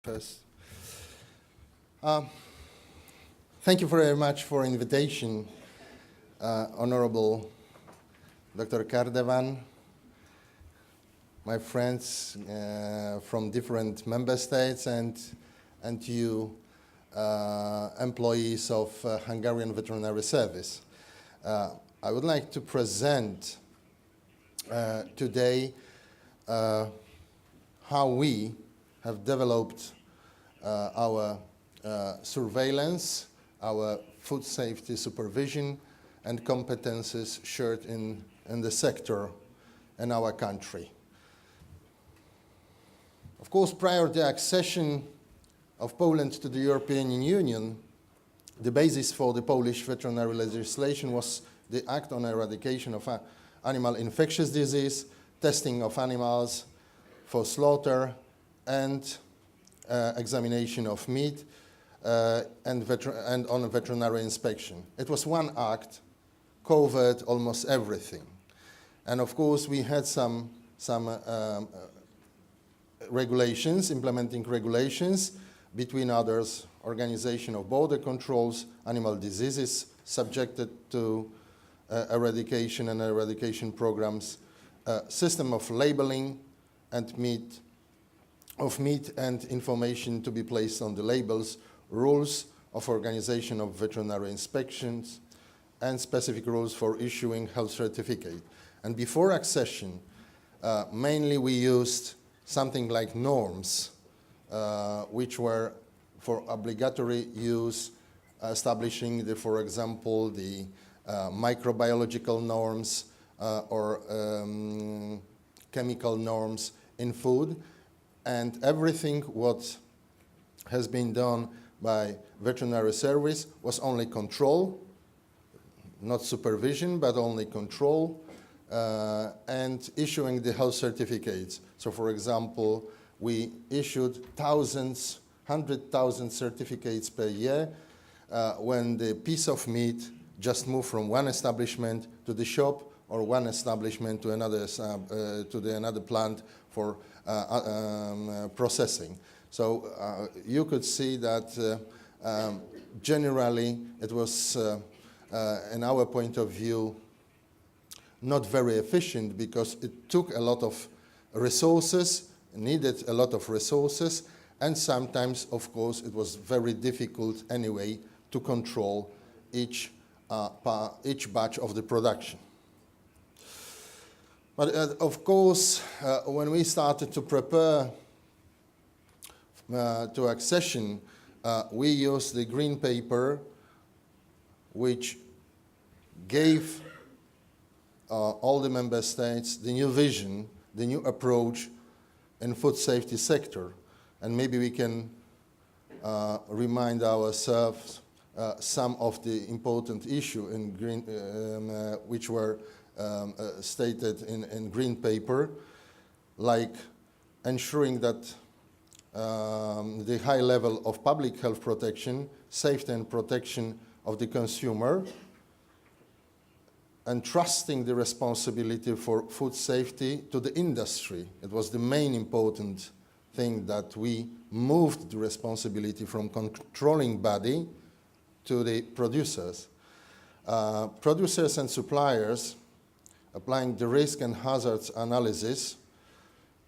First, thank you very much for invitation, Honorable Dr. Kardevan, my friends from different member states, and you employees of Hungarian Veterinary Service. I would like to present today how we have developed our surveillance, our food safety supervision, and competences shared in the sector in our country. Of course, prior to the accession of Poland to the European Union, the basis for the Polish veterinary legislation was the Act on Eradication of Animal Infectious Disease, testing of animals for slaughter, and examination of meat and on veterinary inspection. It was one act, covered almost everything. And of course, we had some regulations, implementing regulations, between others, organization of border controls, animal diseases subjected to eradication and eradication programs, system of labeling and meat and information to be placed on the labels, rules of organization of veterinary inspections, and specific rules for issuing health certificate. And before accession, mainly we used something like norms, which were for obligatory use, establishing, for example, the microbiological norms or chemical norms in food. And everything what has been done by veterinary service was only control, not supervision, but only control, and issuing the health certificates. So for example, we issued 100,000 certificates per year when the piece of meat just moved from one establishment to the shop or one establishment to another another plant for processing. So you could see that generally it was, in our point of view, not very efficient because it took a lot of resources, needed a lot of resources, and sometimes, of course, it was very difficult anyway to control each batch of the production. But of course, when we started to prepare to accession, we used the green paper, which gave all the member states the new vision, the new approach in food safety sector. And maybe we can remind ourselves some of the important issues in green, which were stated in green paper, like ensuring that the high level of public health protection, safety and protection of the consumer, and trusting the responsibility for food safety to the industry. It was the main important thing, that we moved the responsibility from controlling body to the producers. Producers and suppliers applying the risk and hazards analysis,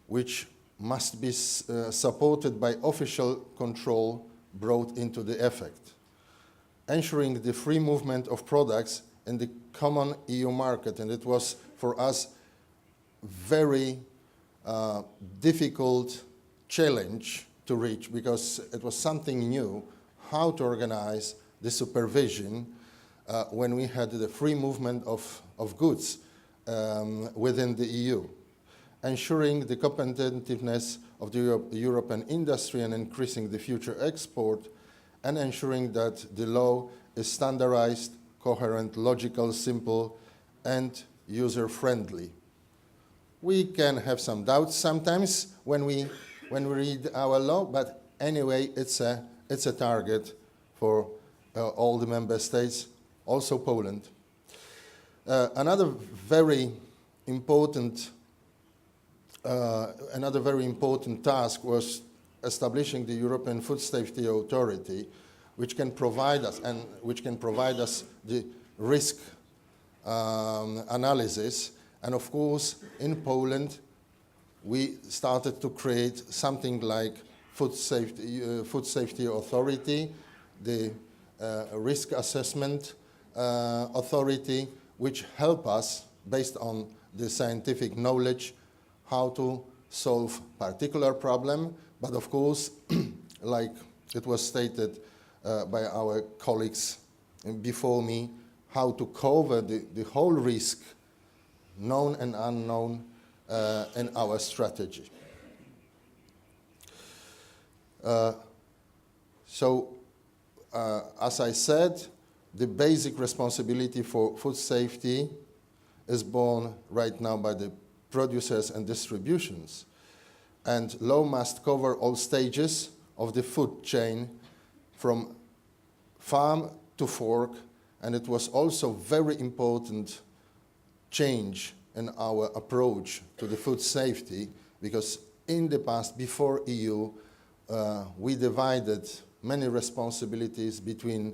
which must be supported by official control brought into the effect. Ensuring the free movement of products in the common EU market, and it was for us very difficult challenge to reach, because it was something new, how to organize the supervision when we had the free movement of goods within the EU, ensuring the competitiveness of the European industry and increasing the future export, and ensuring that the law is standardized, coherent, logical, simple, and user-friendly. We can have some doubts sometimes when we read our law, but anyway, it's a target for all the member states, also Poland. Another very important task was establishing the European Food Safety Authority, which can provide us the risk analysis. And of course, in Poland, we started to create something like Food Safety Authority, the Risk Assessment Authority, which help us, based on the scientific knowledge, how to solve particular problem. But of course, like it was stated by our colleagues before me, how to cover the whole risk, known and unknown, in our strategy. As I said, the basic responsibility for food safety is borne right now by the producers and distributions. And law must cover all stages of the food chain from farm to fork, and it was also very important change in our approach to the food safety, because in the past, before EU, we divided many responsibilities between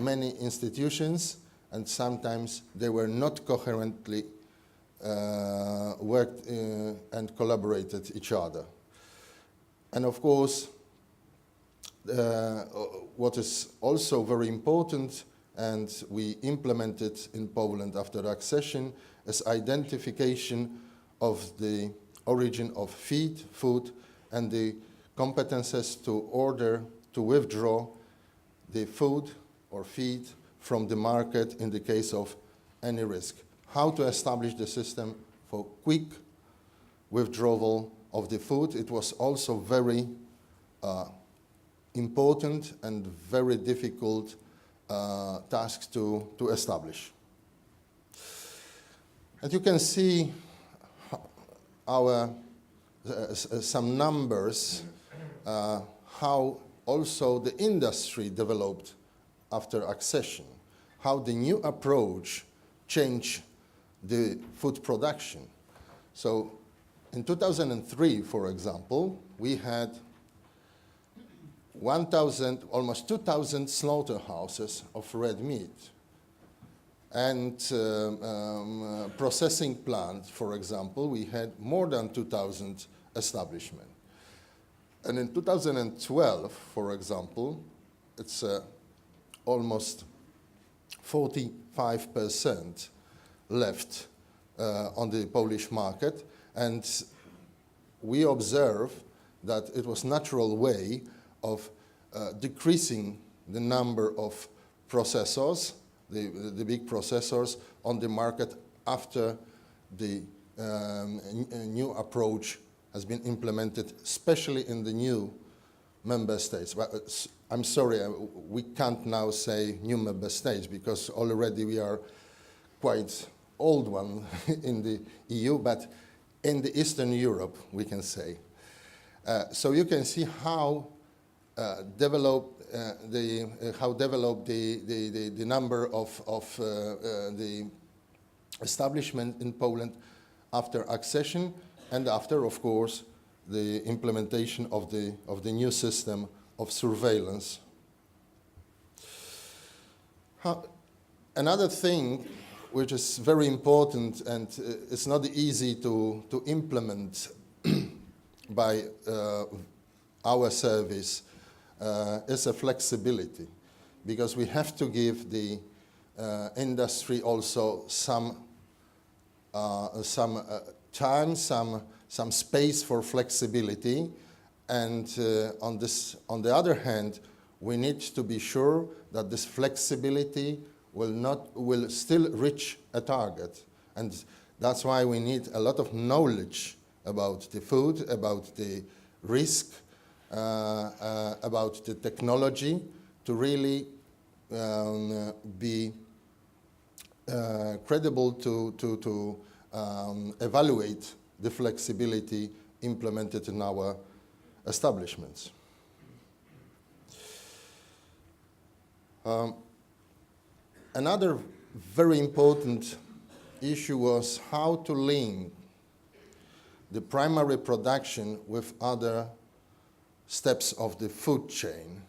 many institutions, and sometimes they were not coherently worked and collaborated each other. And of course, what is also very important, and we implemented in Poland after accession, is identification of the origin of feed, food, and the competences to order to withdraw the food or feed from the market in the case of any risk. How to establish the system for quick withdrawal of the food. It was also very important and very difficult task to establish. And you can see our some numbers, how also the industry developed after accession, how the new approach changed the food production. So in 2003, for example, we had 1,000, almost 2,000 slaughterhouses of red meat. And processing plant, for example, we had more than 2,000 establishments. And in 2012, for example, it's almost 45% left on the Polish market. And we observe that it was natural way of decreasing the number of processors, the big processors on the market after the new approach has been implemented, especially in the new member states. But I'm sorry, we can't now say new member states because already we are quite old one in the EU, but in the Eastern Europe, we can say. So you can see how developed the number of the establishment in Poland after accession, and after, of course, the implementation of the new system of surveillance. Another thing which is very important, and it's not easy to implement by our service, is a flexibility, because we have to give the industry also some time, some space for flexibility, and on the other hand, we need to be sure that this flexibility will still reach a target, and that's why we need a lot of knowledge about the food, about the risk, about the technology, to really be credible to evaluate the flexibility implemented in our establishments. Another very important issue was how to link the primary production with other steps of the food chain,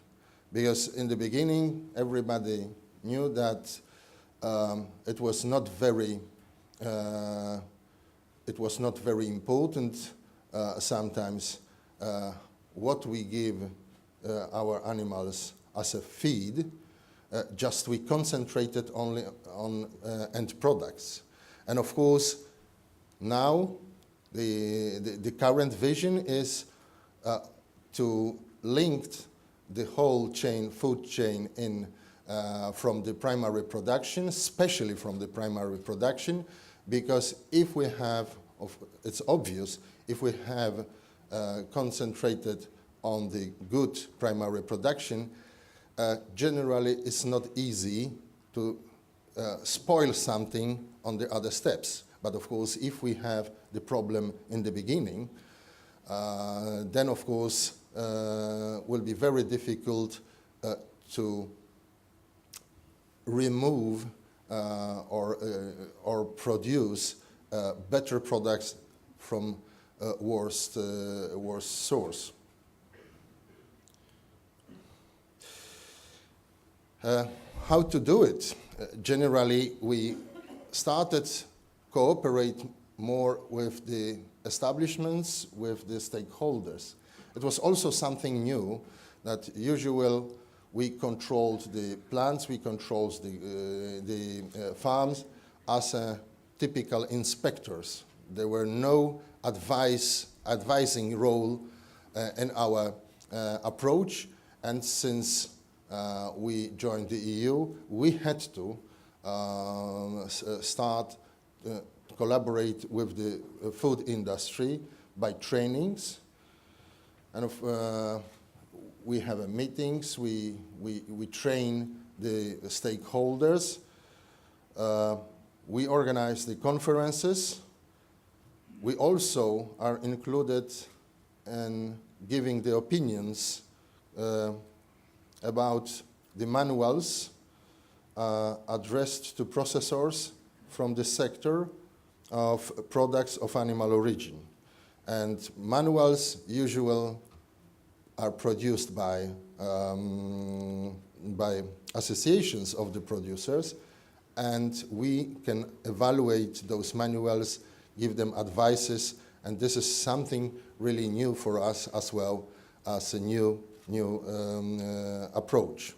because in the beginning everybody knew that it was not very important sometimes what we give our animals as a feed. Just we concentrated only on end products. And of course, now the current vision is to link the whole chain, food chain, in from the primary production, especially from the primary production, because if we have, it's obvious, if we have concentrated on the good primary production, generally it's not easy to spoil something on the other steps. But of course, if we have the problem in the beginning, then of course will be very difficult to remove or produce better products from worst source. How to do it? Generally, we started cooperate more with the establishments, with the stakeholders. It was also something new that usually we controlled the plants, we controlled the farms as typical inspectors. There were no advising role in our approach, and since we joined the EU, we had to start collaborate with the food industry by trainings, and we have meetings. We train the stakeholders. We organize the conferences. We also are included in giving the opinions about the manuals addressed to processors from the sector of products of animal origin. And manuals usually are produced by associations of the producers, and we can evaluate those manuals, give them advices, and this is something really new for us as well as a new approach.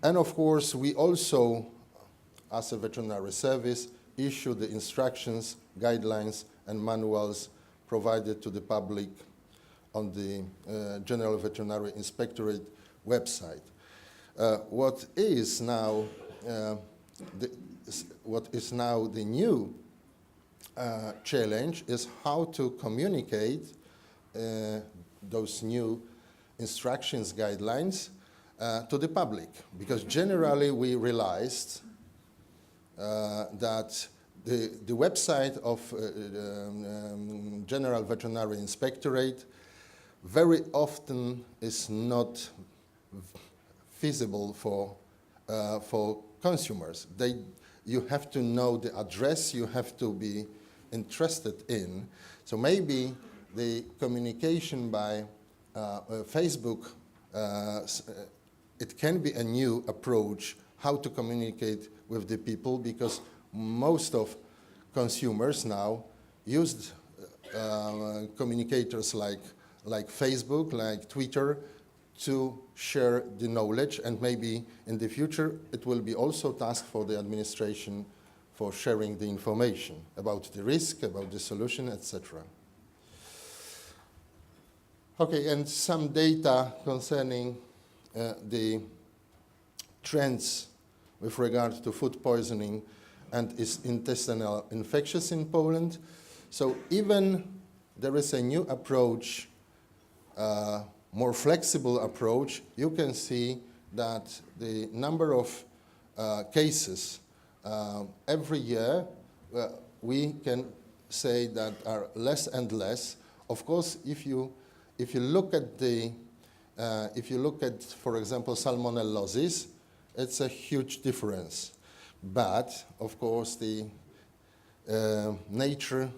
And of course, we also, as a veterinary service, issue the instructions, guidelines, and manuals provided to the public on the General Veterinary Inspectorate website. What is now the new challenge is how to communicate those new instructions, guidelines to the public, because generally we realized that the website of General Veterinary Inspectorate very often is not feasible for consumers. You have to know the address, you have to be interested in. So maybe the communication by Facebook, it can be a new approach how to communicate with the people, because most of consumers now use communicators like Facebook, like Twitter, to share the knowledge, and maybe in the future it will be also task for the administration for sharing the information about the risk, about the solution, etc. Okay, and some data concerning the trends with regard to food poisoning and intestinal infections in Poland. So even there is a new approach, more flexible approach, you can see that the number of cases every year, we can say that are less and less. Of course, if you look at for example, salmonellosis, it's a huge difference. But of course, the nature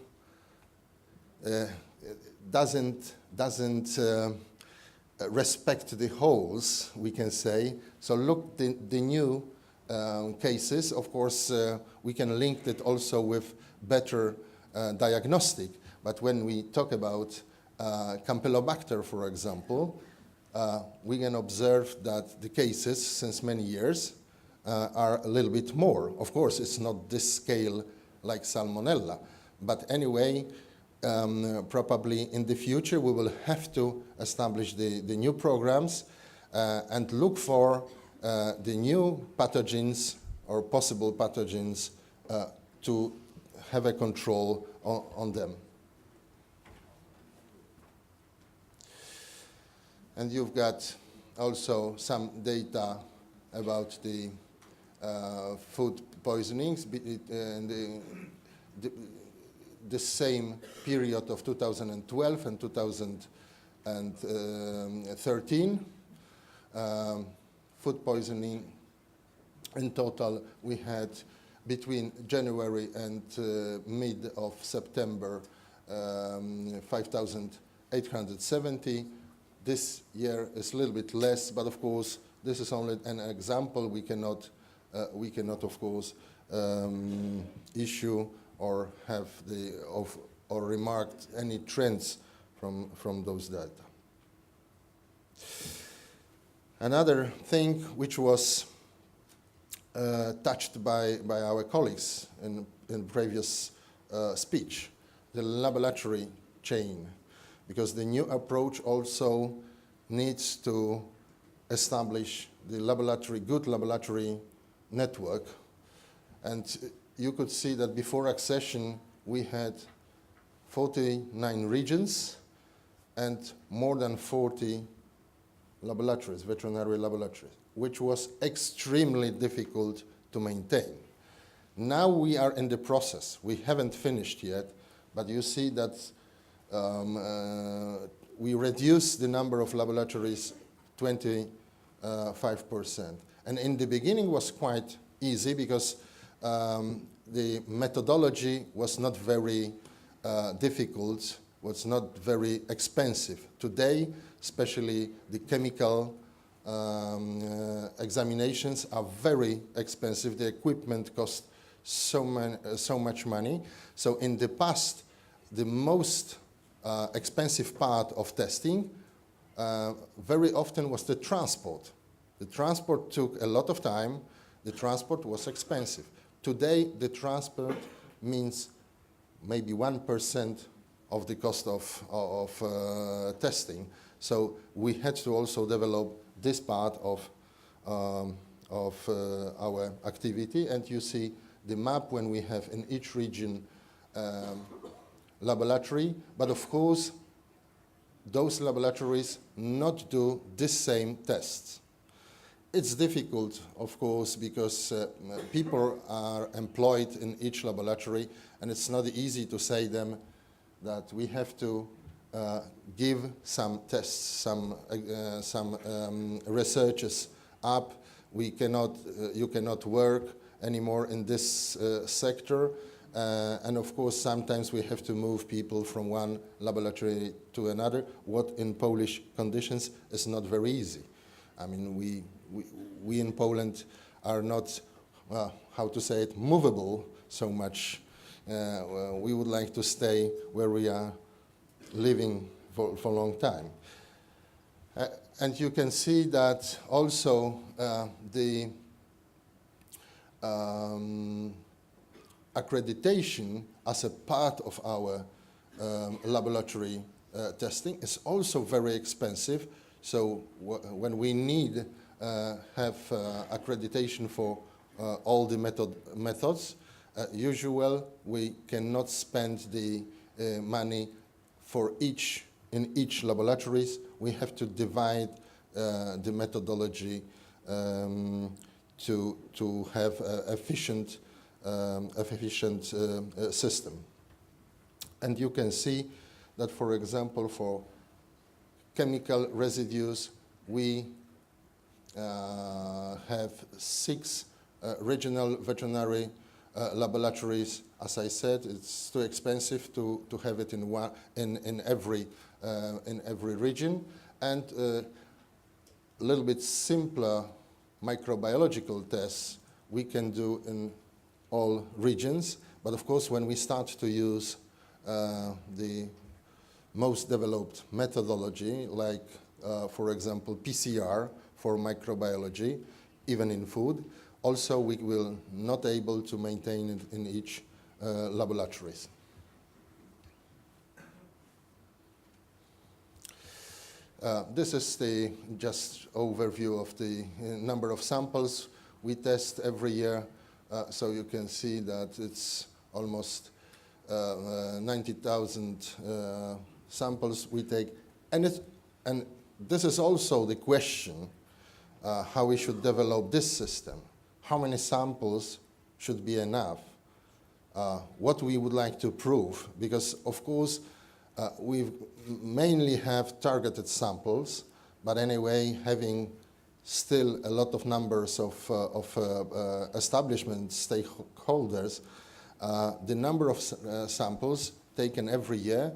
doesn't respect the holes, we can say. So look, the new cases, of course, we can link it also with better diagnostic. But when we talk about Campylobacter, for example, we can observe that the cases since many years are a little bit more. Of course, it's not this scale like Salmonella, but anyway, probably in the future we will have to establish the new programs and look for the new pathogens or possible pathogens to have a control on them. And you've got also some data about the food poisonings in the same period of 2012 and 2013. Food poisoning, in total, we had between January and mid of September 5,870. This year is a little bit less, but of course, this is only an example. We cannot, of course, issue or have or remarked any trends from those data. Another thing which was touched by our colleagues in previous speech, the laboratory chain, because the new approach also needs to establish the good laboratory network. And you could see that before accession, we had 49 regions and more than 40 laboratories, veterinary laboratories, which was extremely difficult to maintain. Now we are in the process. We haven't finished yet, but you see that we reduced the number of laboratories 25%. And in the beginning was quite easy because the methodology was not very difficult, was not very expensive. Today, especially the chemical examinations are very expensive. The equipment costs so much money. So in the past, the most expensive part of testing very often was the transport. The transport took a lot of time. The transport was expensive. Today, the transport means maybe 1% of the cost of testing. So we had to also develop this part of our activity. And you see the map when we have in each region laboratory. But of course, those laboratories not do the same tests. It's difficult, of course, because people are employed in each laboratory, and it's not easy to say them that we have to give some tests, some researches up. We cannot, you cannot work anymore in this sector. And of course, sometimes we have to move people from one laboratory to another, what in Polish conditions is not very easy. I mean, we in Poland are not, how to say it, movable so much. We would like to stay where we are living for a long time. And you can see that also the accreditation as a part of our laboratory testing is also very expensive. So when we need have accreditation for all the methods, usually we cannot spend the money for in each laboratories. We have to divide the methodology to have efficient system. And you can see that, for example, for chemical residues, we have 6 regional veterinary laboratories. As I said, it's too expensive to have it in every region. and a little bit simpler microbiological tests we can do in all regions. But of course, when we start to use the most developed methodology, like, for example, PCR for microbiology, even in food, also we will not able to maintain it in each laboratories. This is the just overview of the number of samples we test every year. So you can see that it's almost 90,000 samples we take. And this is also the question, how we should develop this system. How many samples should be enough? What we would like to prove, because of course we mainly have targeted samples, but anyway, having still a lot of numbers of establishment stakeholders, the number of samples taken every year,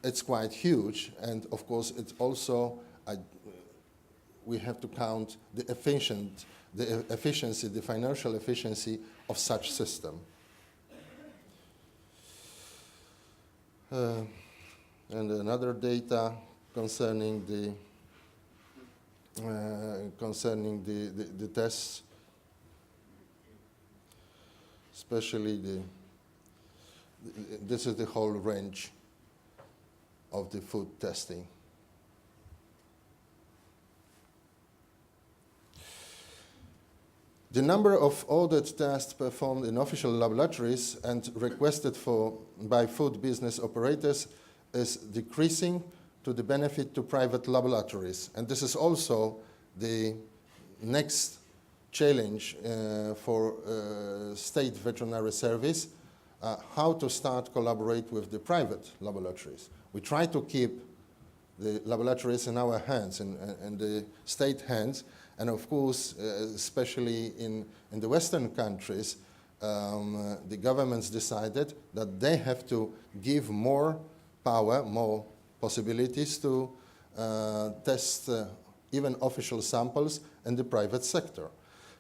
it's quite huge, and of course it's also, we have to count the efficiency, the financial efficiency of such system. And another data concerning the tests, especially this is the whole range of the food testing. The number of audit tests performed in official laboratories and requested by food business operators is decreasing to the benefit to private laboratories. And this is also the next challenge for state veterinary service, how to start collaborate with the private laboratories. We try to keep the laboratories in our hands, in the state hands, and of course, especially in the Western countries, the governments decided that they have to give more power, more possibilities to test even official samples in the private sector.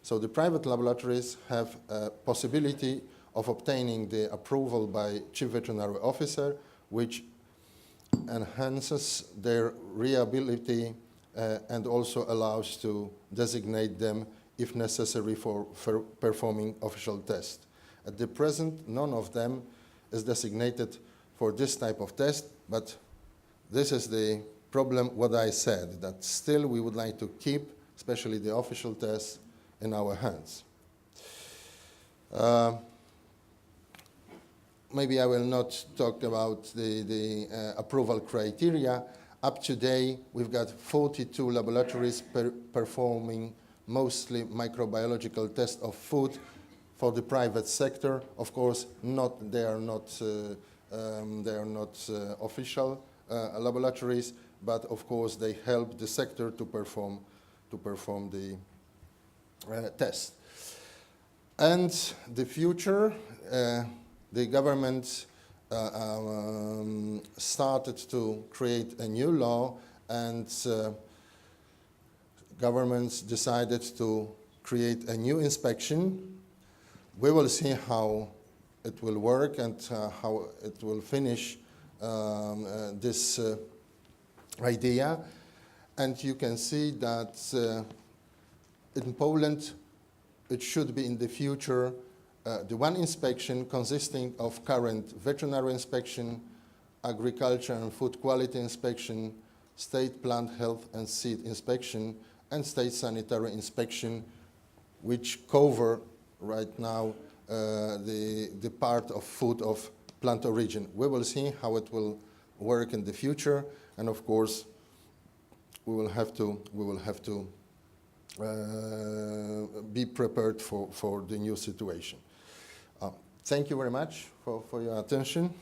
So the private laboratories have a possibility of obtaining the approval by Chief Veterinary Officer, which enhances their reliability and also allows to designate them if necessary for performing official tests. At the present, none of them is designated for this type of test, but this is the problem, what I said, that still we would like to keep, especially the official tests, in our hands. Maybe I will not talk about the approval criteria. Up to date, we've got 42 laboratories performing mostly microbiological tests of food for the private sector. Of course, they are not official laboratories, but of course they help the sector to perform the test. And the future, the government started to create a new law, and governments decided to create a new inspection. We will see how it will work and how it will finish this idea. And you can see that in Poland, it should be in the future the one inspection consisting of current veterinary inspection, agriculture and food quality inspection, state plant health and seed inspection, and state sanitary inspection, which cover right now the part of food of plant origin. We will see how it will work in the future, and of course, we will have to be prepared for the new situation. Thank you very much for your attention.